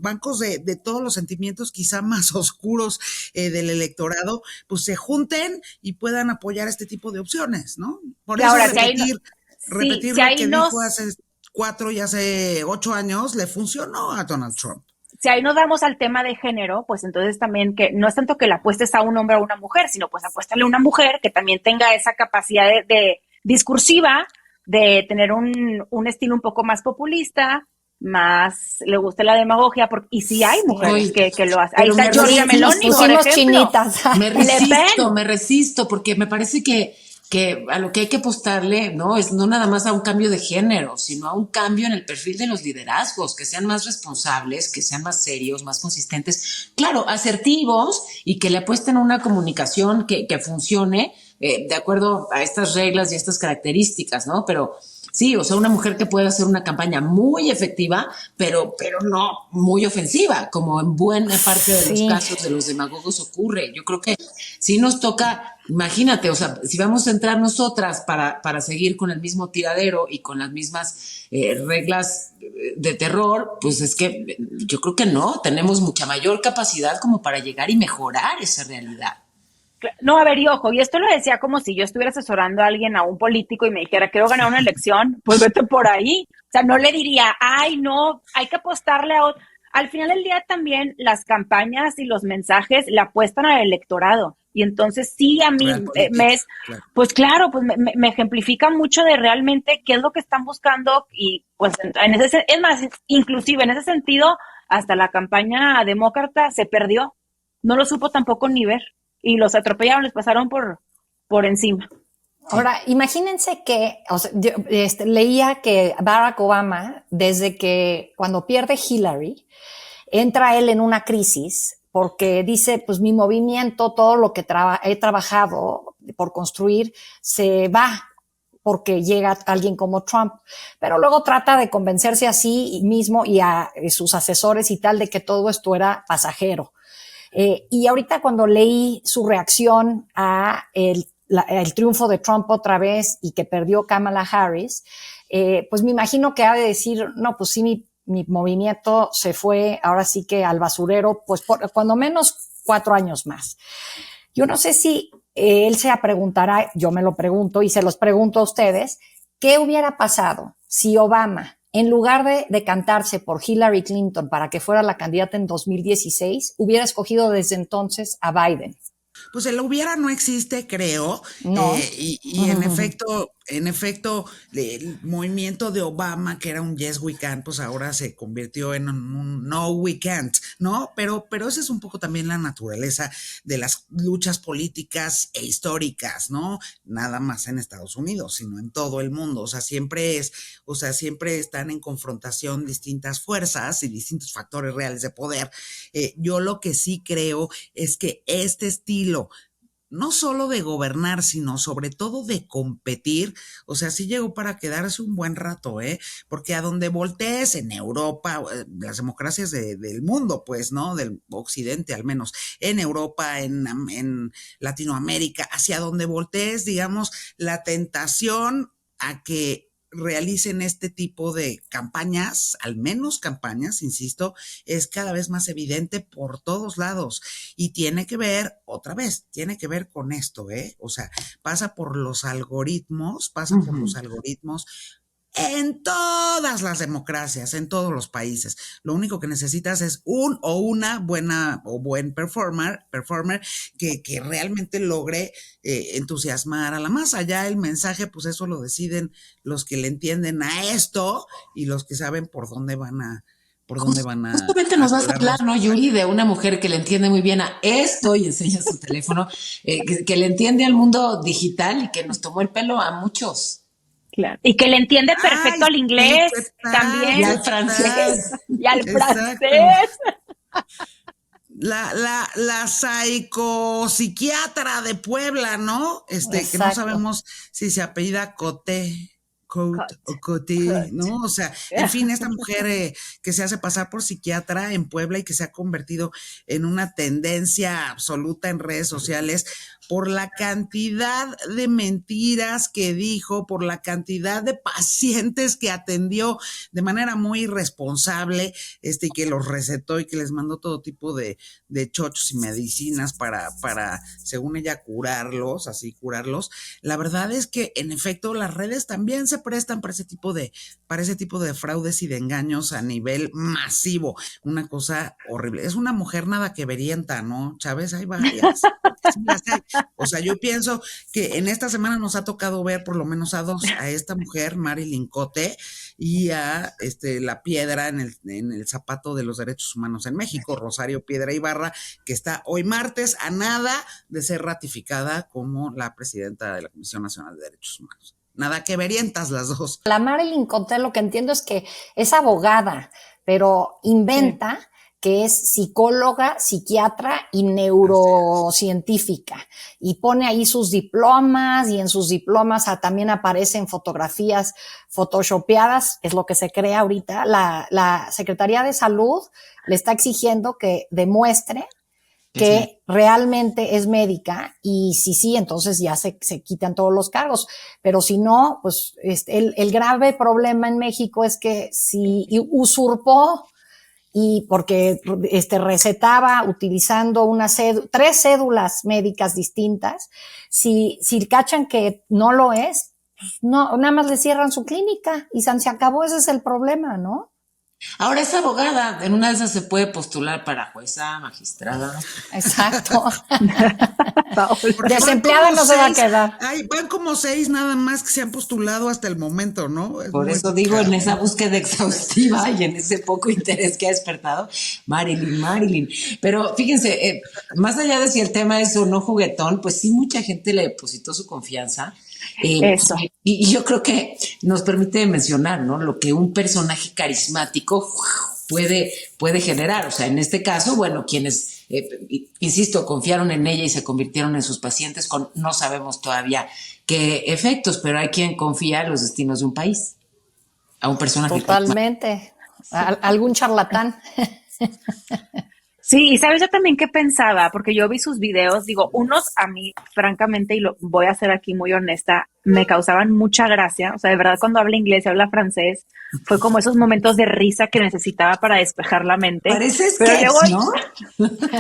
bancos de todos los sentimientos quizá más oscuros del electorado, pues se junten y puedan apoyar este tipo de opciones, ¿no? Por eso ahora, repetir si lo que dijo hace 4 y hace 8 años le funcionó a Donald Trump. Si ahí nos damos al tema de género, pues entonces también que no es tanto que le apuestes a un hombre o a una mujer, sino pues apuéstale a una mujer que también tenga esa capacidad de discursiva, de tener un estilo un poco más populista, más le gusta la demagogia, y sí hay mujeres que lo hacen. Ahí está Giorgia Meloni, por ejemplo. Chinitas. Me resisto, porque me parece que a lo que hay que apostarle, ¿no? Es no nada más a un cambio de género, sino a un cambio en el perfil de los liderazgos, que sean más responsables, que sean más serios, más consistentes, claro, asertivos y que le apuesten a una comunicación que funcione, de acuerdo a estas reglas y estas características, ¿no? Pero sí, o sea, una mujer que puede hacer una campaña muy efectiva, pero no muy ofensiva, como en buena parte de los casos de los demagogos ocurre. Yo creo que sí nos toca, imagínate, o sea, si vamos a entrar nosotras para seguir con el mismo tiradero y con las mismas reglas de terror, pues es que yo creo que no, tenemos mucha mayor capacidad como para llegar y mejorar esa realidad. No, a ver, y ojo, y esto lo decía como si yo estuviera asesorando a alguien, a un político, y me dijera, quiero ganar una elección, pues vete por ahí. O sea, no le diría, ay, no, hay que apostarle a otro. Al final del día también las campañas y los mensajes le apuestan al electorado. Y entonces sí, a mí me es, pues claro, pues me ejemplifica mucho de realmente qué es lo que están buscando. Y pues en ese, es más, inclusive en ese sentido, hasta la campaña demócrata se perdió. No lo supo tampoco ni ver. Y los atropellaron, les pasaron por encima. Ahora, imagínense que, o sea, yo leía que Barack Obama, desde que cuando pierde Hillary, entra él en una crisis porque dice, pues mi movimiento, todo lo que he trabajado por construir, se va porque llega alguien como Trump. Pero luego trata de convencerse a sí mismo y a sus asesores y tal de que todo esto era pasajero. Y ahorita cuando leí su reacción a el triunfo de Trump otra vez y que perdió Kamala Harris, pues me imagino que ha de decir, no, pues sí, mi movimiento se fue ahora sí que al basurero, pues por cuando menos 4 años más. Yo no sé si él se preguntará, yo me lo pregunto y se los pregunto a ustedes, ¿qué hubiera pasado si Obama, en lugar de decantarse por Hillary Clinton para que fuera la candidata en 2016, hubiera escogido desde entonces a Biden? Pues el hubiera no existe, creo. No. Y en efecto, el movimiento de Obama, que era un yes we can, pues ahora se convirtió en un no we can't, ¿no? Pero esa es un poco también la naturaleza de las luchas políticas e históricas, ¿no? Nada más en Estados Unidos, sino en todo el mundo. O sea, siempre están en confrontación distintas fuerzas y distintos factores reales de poder. Yo lo que sí creo es que este estilo, no solo de gobernar, sino sobre todo de competir, o sea, sí llegó para quedarse un buen rato, porque a donde voltees en Europa, las democracias del mundo, pues, ¿no? Del occidente al menos, en Europa, en Latinoamérica, hacia donde voltees, digamos, la tentación a que realicen este tipo de campañas, al menos campañas, insisto, es cada vez más evidente por todos lados y tiene que ver, otra vez, tiene que ver con esto, o sea, pasa por los algoritmos, en todas las democracias, en todos los países. Lo único que necesitas es un o una buena o buen performer que realmente logre entusiasmar a la masa. Allá el mensaje, pues eso lo deciden los que le entienden a esto y los que saben por dónde van a Justamente nos vas a hablar, ¿no, Yuri? De una mujer que le entiende muy bien a esto y enseña su teléfono, que le entiende al mundo digital y que nos tomó el pelo a muchos. Claro. Y que le entiende perfecto al inglés también. Y al francés. Y al francés. La psicopsiquiatra de Puebla, ¿no? Que no sabemos si se apellida Coté o Coté, ¿no? O sea, en fin, esta mujer que se hace pasar por psiquiatra en Puebla y que se ha convertido en una tendencia absoluta en redes sociales por la cantidad de mentiras que dijo, por la cantidad de pacientes que atendió de manera muy irresponsable, y que los recetó y que les mandó todo tipo de chochos y medicinas para, según ella, curarlos. La verdad es que, en efecto, las redes también se prestan para ese tipo de fraudes y de engaños a nivel masivo. Una cosa horrible. Es una mujer nada que verienta, ¿no, Chávez? Hay varias. O sea, yo pienso que en esta semana nos ha tocado ver por lo menos a 2, a esta mujer, Marilyn Cote, y a la piedra en el zapato de los derechos humanos en México, Rosario Piedra Ibarra, que está hoy martes a nada de ser ratificada como la presidenta de la Comisión Nacional de Derechos Humanos. Nada que verientas las dos. La Marilyn Cote, lo que entiendo es que es abogada, pero inventa que es psicóloga, psiquiatra y neurocientífica. Y pone ahí sus diplomas, y en sus diplomas también aparecen fotografías photoshopeadas, es lo que se cree ahorita. La Secretaría de Salud le está exigiendo que demuestre que realmente es médica, y sí, entonces ya se quitan todos los cargos. Pero si no, pues el grave problema en México es que si usurpó, y porque recetaba utilizando 3 cédulas médicas distintas, si cachan que no lo es, pues no, nada más le cierran su clínica y se acabó. Ese es el problema, ¿no? Ahora es abogada, en una de esas se puede postular para jueza, magistrada. Exacto. Porque Desempleada no se va a quedar. Van como 6 nada más que se han postulado hasta el momento, ¿no? Por eso digo, en esa búsqueda exhaustiva y en ese poco interés que ha despertado, Marilyn. Pero fíjense, más allá de si el tema es o no juguetón, pues sí mucha gente le depositó su confianza. Eso. Y yo creo que nos permite mencionar, ¿no? Lo que un personaje carismático puede generar. O sea, en este caso, bueno, quienes, insisto, confiaron en ella y se convirtieron en sus pacientes con no sabemos todavía qué efectos, pero hay quien confía en los destinos de un país, a un personaje. Totalmente. Algún charlatán. Sí, y sabes yo también qué pensaba, porque yo vi sus videos, digo, unos a mí, francamente, y lo voy a ser aquí muy honesta, me causaban mucha gracia. O sea, de verdad, cuando habla inglés y habla francés, fue como esos momentos de risa que necesitaba para despejar la mente. Parece sketch, ¿no?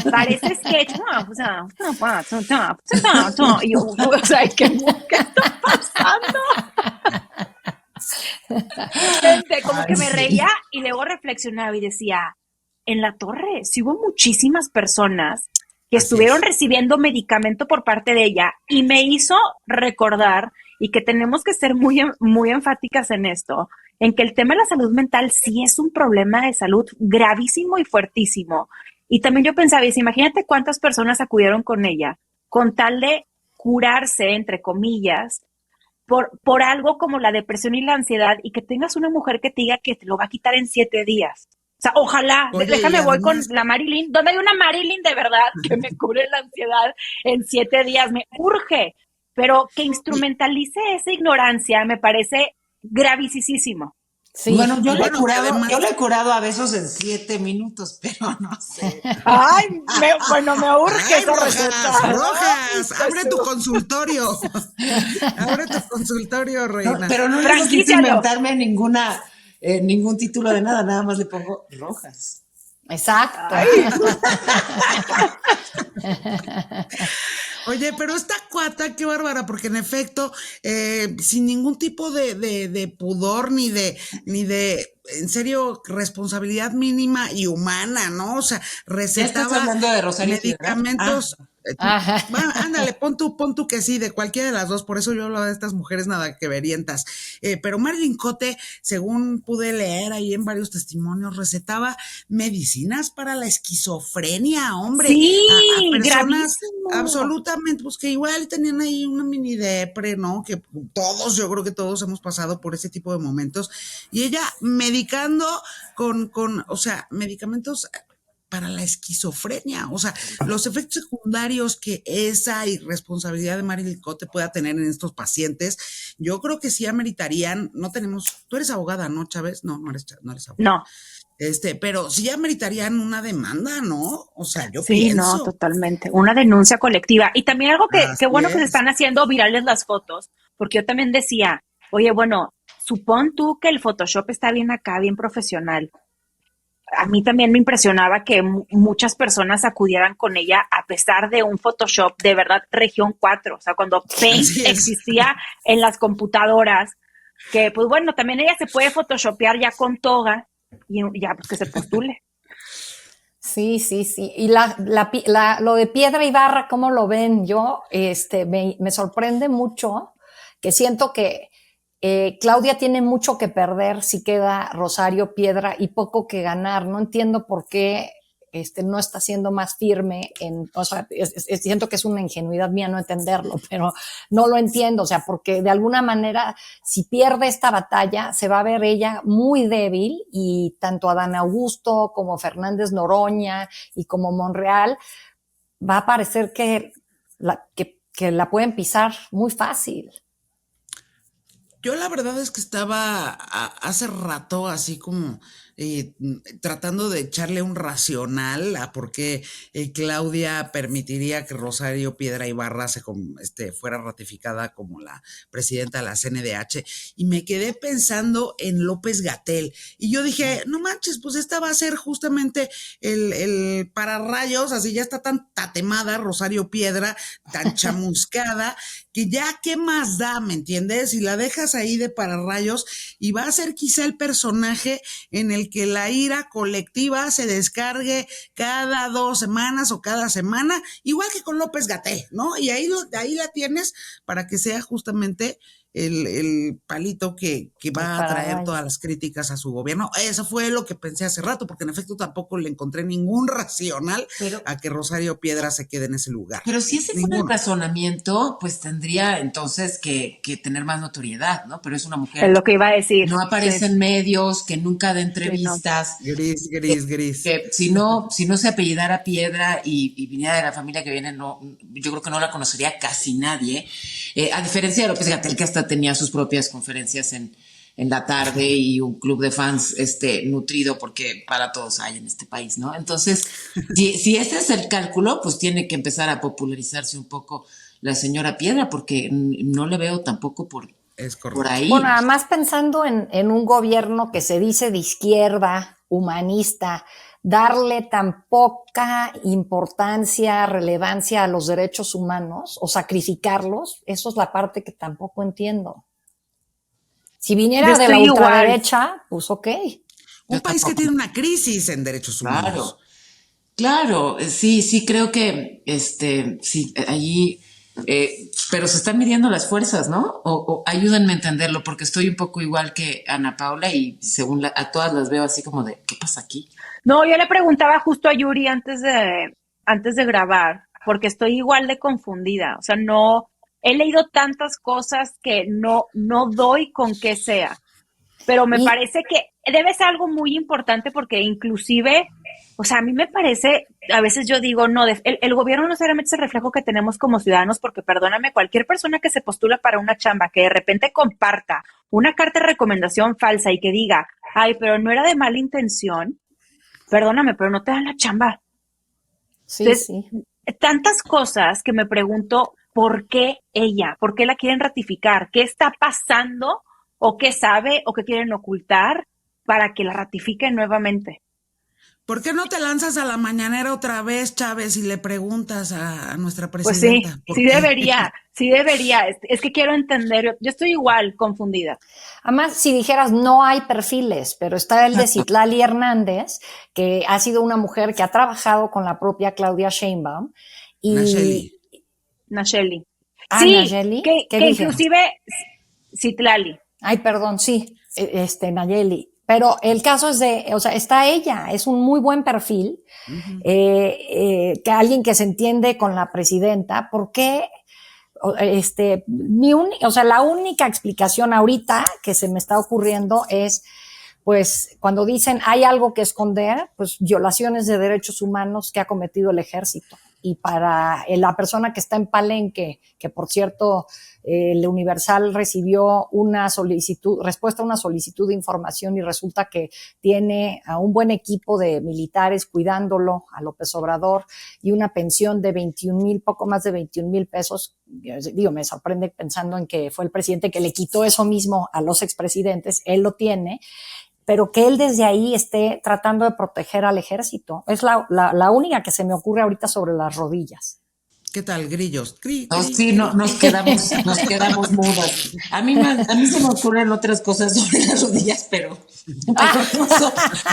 Parece sketch, y yo, o sea, ¿qué está pasando? Como que me reía y luego reflexionaba y decía, en la torre, sí hubo muchísimas personas que estuvieron recibiendo medicamento por parte de ella, y me hizo recordar, y que tenemos que ser muy, muy enfáticas en esto, en que el tema de la salud mental sí es un problema de salud gravísimo y fuertísimo. Y también yo pensaba, imagínate cuántas personas acudieron con ella con tal de curarse, entre comillas, por algo como la depresión y la ansiedad, y que tengas una mujer que te diga que te lo va a quitar en 7 días. O sea, ojalá, Oye, déjame voy además, con la Marilyn, donde hay una Marilyn de verdad que me cure la ansiedad en 7 días, me urge, pero que instrumentalice esa ignorancia me parece gravísimo. Sí. Bueno, yo le he además, curado a besos en 7 minutos, pero no sé. Ay, me urge esa receta. Rojas, abre tu consultorio. Abre tu consultorio, reina. No, pero no necesito inventarme ningún título de nada más le pongo Rojas. Exacto. Oye, pero esta cuata, qué bárbara, porque en efecto, sin ningún tipo de pudor ni de, en serio, responsabilidad mínima y humana, ¿no? O sea, recetaba ¿Ya estás hablando de Rosario medicamentos. Ándale, pon tú que sí, de cualquiera de las dos, por eso yo hablo de estas mujeres nada que verientas. Pero Marilyn Cote, según pude leer ahí en varios testimonios, recetaba medicinas para la esquizofrenia, hombre. Sí, a personas gravísimo. absolutamente, pues que igual tenían ahí una mini depre, ¿no? Que yo creo que todos hemos pasado por ese tipo de momentos. Y ella medicando o sea, medicamentos para la esquizofrenia, o sea, los efectos secundarios que esa irresponsabilidad de Marilyn Cote pueda tener en estos pacientes, yo creo que sí ameritarían, tú eres abogada, ¿no, Chávez? No eres abogada. No. Pero sí ameritarían una demanda, ¿no? O sea, yo Sí, pienso. no, totalmente. Una denuncia colectiva. Y también algo que bueno que se están haciendo virales las fotos, porque yo también decía, oye, bueno, supón tú que el Photoshop está bien acá, bien profesional. A mí también me impresionaba que muchas personas acudieran con ella a pesar de un Photoshop de verdad región 4, o sea, cuando Paint existía en las computadoras, que pues bueno, también ella se puede photoshopear ya con toga y ya pues que se postule. Sí. Y lo de Piedra Ibarra, ¿cómo lo ven? Yo, me sorprende mucho, que siento que Claudia tiene mucho que perder si queda Rosario Piedra y poco que ganar. No entiendo por qué no está siendo más firme o sea, siento que es una ingenuidad mía no entenderlo, pero no lo entiendo, o sea, porque de alguna manera, si pierde esta batalla, se va a ver ella muy débil y tanto Adán Augusto como Fernández Noroña y como Monreal va a parecer que la pueden pisar muy fácil. Yo la verdad es que estaba hace rato así como tratando de echarle un racional a por qué Claudia permitiría que Rosario Piedra Ibarra fuera ratificada como la presidenta de la CNDH, y me quedé pensando en López-Gatell y yo dije, no manches, pues esta va a ser justamente el pararrayos, así ya está tan tatemada Rosario Piedra, tan chamuscada, que ya qué más da, ¿me entiendes? Y la dejas ahí de pararrayos y va a ser quizá el personaje en el que la ira colectiva se descargue cada 2 semanas o cada semana, igual que con López-Gatell, ¿no? Y ahí la tienes para que sea justamente el palito que va a traer todas las críticas a su gobierno. Eso fue lo que pensé hace rato, porque en efecto tampoco le encontré ningún racional a que Rosario Piedra se quede en ese lugar. Pero si ese fuera el razonamiento, pues tendría entonces que tener más notoriedad, ¿no? Pero es una mujer. Es lo que iba a decir. No aparece en medios, que nunca da entrevistas. Sí, no. Gris. Que si no se apellidara Piedra y viniera de la familia que viene, no, yo creo que no la conocería casi nadie. A diferencia de López-Gatell, que hasta tenía sus propias conferencias en la tarde y un club de fans nutrido, porque para todos hay en este país, ¿no? Entonces, si ese es el cálculo, pues tiene que empezar a popularizarse un poco la señora Piedra, porque no le veo tampoco por ahí. Bueno, además pensando en un gobierno que se dice de izquierda, humanista, darle tan poca importancia, relevancia a los derechos humanos o sacrificarlos, eso es la parte que tampoco entiendo. Si viniera de la ultraderecha, pues ok. Un país que tiene una crisis en derechos humanos. Claro, sí, creo que sí, allí, pero se están midiendo las fuerzas, ¿no? O ayúdenme a entenderlo, porque estoy un poco igual que Ana Paula y según a todas las veo así como de, ¿qué pasa aquí? No, yo le preguntaba justo a Yuri antes de grabar, porque estoy igual de confundida. O sea, no, he leído tantas cosas que no doy con qué sea. Pero me parece que debe ser algo muy importante porque inclusive, o sea, a mí me parece, a veces yo digo, no, el gobierno no necesariamente es el reflejo que tenemos como ciudadanos, porque perdóname, cualquier persona que se postula para una chamba, que de repente comparta una carta de recomendación falsa y que diga, ay, pero no era de mala intención, perdóname, pero no te dan la chamba. Sí, entonces, sí. Tantas cosas que me pregunto, ¿por qué ella? ¿Por qué la quieren ratificar? ¿Qué está pasando? ¿O qué sabe? ¿O qué quieren ocultar para que la ratifiquen nuevamente? ¿Por qué no te lanzas a la mañanera otra vez, Chávez, y le preguntas a nuestra presidenta? Pues sí debería. Es que quiero entender, yo estoy igual confundida. Además, si dijeras, no hay perfiles, pero está el de Citlali Hernández, que ha sido una mujer que ha trabajado con la propia Claudia Sheinbaum. Y Nacheli. Sí, Nayeli. Que inclusive Citlali. Ay, perdón, sí, Nayeli. Pero el caso es está ella, es un muy buen perfil, que alguien que se entiende con la presidenta, porque la única explicación ahorita que se me está ocurriendo es, pues, cuando dicen hay algo que esconder, pues violaciones de derechos humanos que ha cometido el ejército. Y para la persona que está en Palenque, que por cierto, el Universal recibió respuesta a una solicitud de información y resulta que tiene a un buen equipo de militares cuidándolo a López Obrador y una pensión de poco más de 21,000 pesos. Digo, me sorprende pensando en que fue el presidente que le quitó eso mismo a los expresidentes, él lo tiene, pero que él desde ahí esté tratando de proteger al ejército. Es la única que se me ocurre ahorita sobre las rodillas. ¿Qué tal, grillos? No, sí, no, nos quedamos mudas. A mí se me ocurren otras cosas sobre las rodillas, pero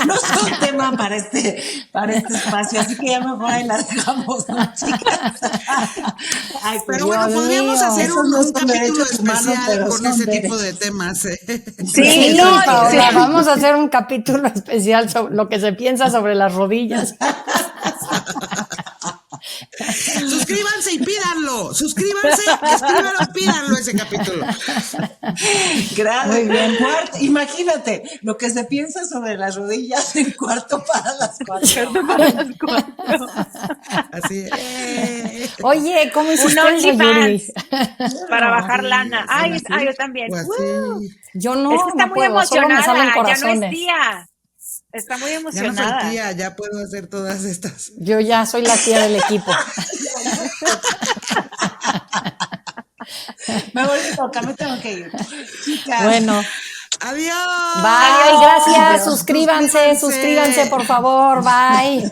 no son tema para este espacio, así que ya mejor ahí las dejamos, ¿no, chicas? Ay, pero bueno, podríamos hacer un capítulo especial con ese tipo de temas. Sí, Paola, vamos a hacer un capítulo especial sobre lo que se piensa sobre las rodillas. Suscríbanse y pídanlo. Suscríbanse, escríbanlo, pídanlo ese capítulo. Gracias. Muy bien. Imagínate lo que se piensa sobre las rodillas en cuarto para las 4. Así es. Oye, ¿cómo hiciste un eso, Yuri? Para bajar lana. Ay, yo también. Pues yo no, es que está no muy puedo, solo me salen emocionada, corazones. ya no es tía. Está muy emocionada. Ya no soy tía, ya puedo hacer todas estas. Yo ya soy la tía del equipo. Me voy a tocar, me tengo que ir. Chicas. Bueno. Adiós. Bye, gracias. Suscríbanse, por favor. Bye.